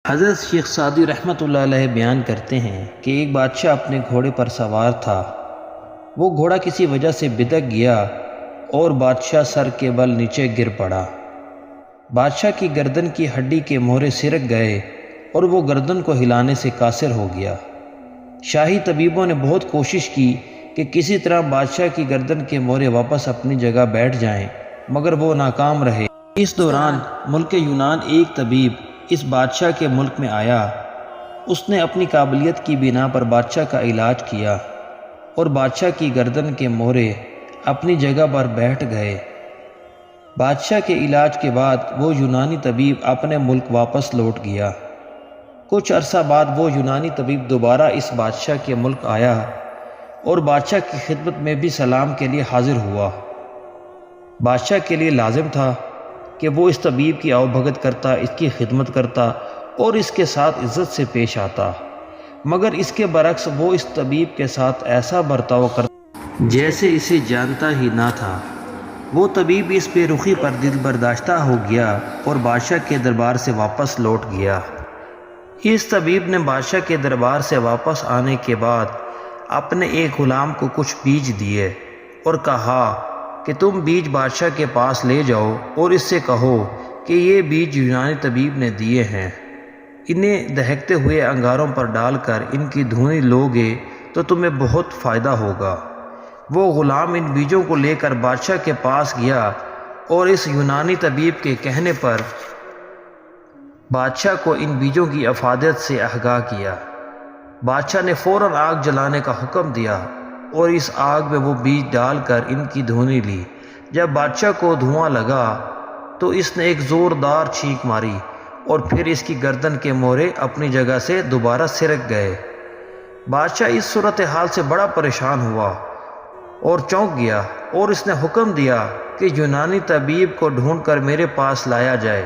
حضرت شیخ سعدی رحمۃ اللہ علیہ بیان کرتے ہیں کہ ایک بادشاہ اپنے گھوڑے پر سوار تھا۔ وہ گھوڑا کسی وجہ سے بدک گیا اور بادشاہ سر کے بل نیچے گر پڑا۔ بادشاہ کی گردن کی ہڈی کے مہرے سرک گئے اور وہ گردن کو ہلانے سے قاصر ہو گیا۔ شاہی طبیبوں نے بہت کوشش کی کہ کسی طرح بادشاہ کی گردن کے مہرے واپس اپنی جگہ بیٹھ جائیں، مگر وہ ناکام رہے۔ اس دوران ملک یونان ایک طبیب اس بادشاہ کے ملک میں آیا۔ اس نے اپنی قابلیت کی بنا پر بادشاہ کا علاج کیا اور بادشاہ کی گردن کے مہرے اپنی جگہ پر بیٹھ گئے۔ بادشاہ کے علاج کے بعد وہ یونانی طبیب اپنے ملک واپس لوٹ گیا۔ کچھ عرصہ بعد وہ یونانی طبیب دوبارہ اس بادشاہ کے ملک آیا اور بادشاہ کی خدمت میں بھی سلام کے لیے حاضر ہوا۔ بادشاہ کے لیے لازم تھا کہ وہ اس طبیب کی آؤ بھگت کرتا، اس کی خدمت کرتا اور اس کے ساتھ عزت سے پیش آتا، مگر اس کے برعکس وہ اس طبیب کے ساتھ ایسا برتاؤ کرتا جیسے اسے جانتا ہی نہ تھا۔ وہ طبیب اس بے رخی پر دل برداشتہ ہو گیا اور بادشاہ کے دربار سے واپس لوٹ گیا۔ اس طبیب نے بادشاہ کے دربار سے واپس آنے کے بعد اپنے ایک غلام کو کچھ بیج دیے اور کہا کہ تم بیج بادشاہ کے پاس لے جاؤ اور اس سے کہو کہ یہ بیج یونانی طبیب نے دیے ہیں، انہیں دہکتے ہوئے انگاروں پر ڈال کر ان کی دھونی لوگے تو تمہیں بہت فائدہ ہوگا۔ وہ غلام ان بیجوں کو لے کر بادشاہ کے پاس گیا اور اس یونانی طبیب کے کہنے پر بادشاہ کو ان بیجوں کی افادیت سے آگاہ کیا۔ بادشاہ نے فوراً آگ جلانے کا حکم دیا اور اس آگ میں وہ بیج ڈال کر ان کی دھونی لی۔ جب بادشاہ کو دھواں لگا تو اس نے ایک زوردار چھینک ماری اور پھر اس کی گردن کے مہرے اپنی جگہ سے دوبارہ سرک گئے۔ بادشاہ اس صورتحال سے بڑا پریشان ہوا اور چونک گیا اور اس نے حکم دیا کہ یونانی طبیب کو ڈھونڈ کر میرے پاس لایا جائے۔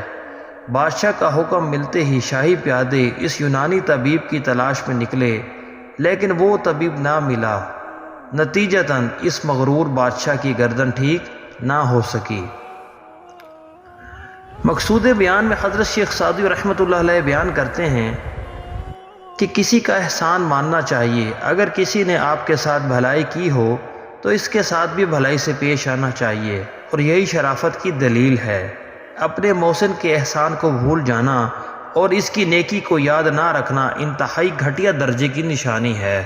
بادشاہ کا حکم ملتے ہی شاہی پیادے اس یونانی طبیب کی تلاش میں نکلے، لیکن وہ طبیب نہ ملا۔ نتیجتاً اس مغرور بادشاہ کی گردن ٹھیک نہ ہو سکی۔ مقصود بیان میں حضرت شیخ سعدی رحمۃ اللہ علیہ بیان کرتے ہیں کہ کسی کا احسان ماننا چاہیے۔ اگر کسی نے آپ کے ساتھ بھلائی کی ہو تو اس کے ساتھ بھی بھلائی سے پیش آنا چاہیے، اور یہی شرافت کی دلیل ہے۔ اپنے محسن کے احسان کو بھول جانا اور اس کی نیکی کو یاد نہ رکھنا انتہائی گھٹیا درجے کی نشانی ہے۔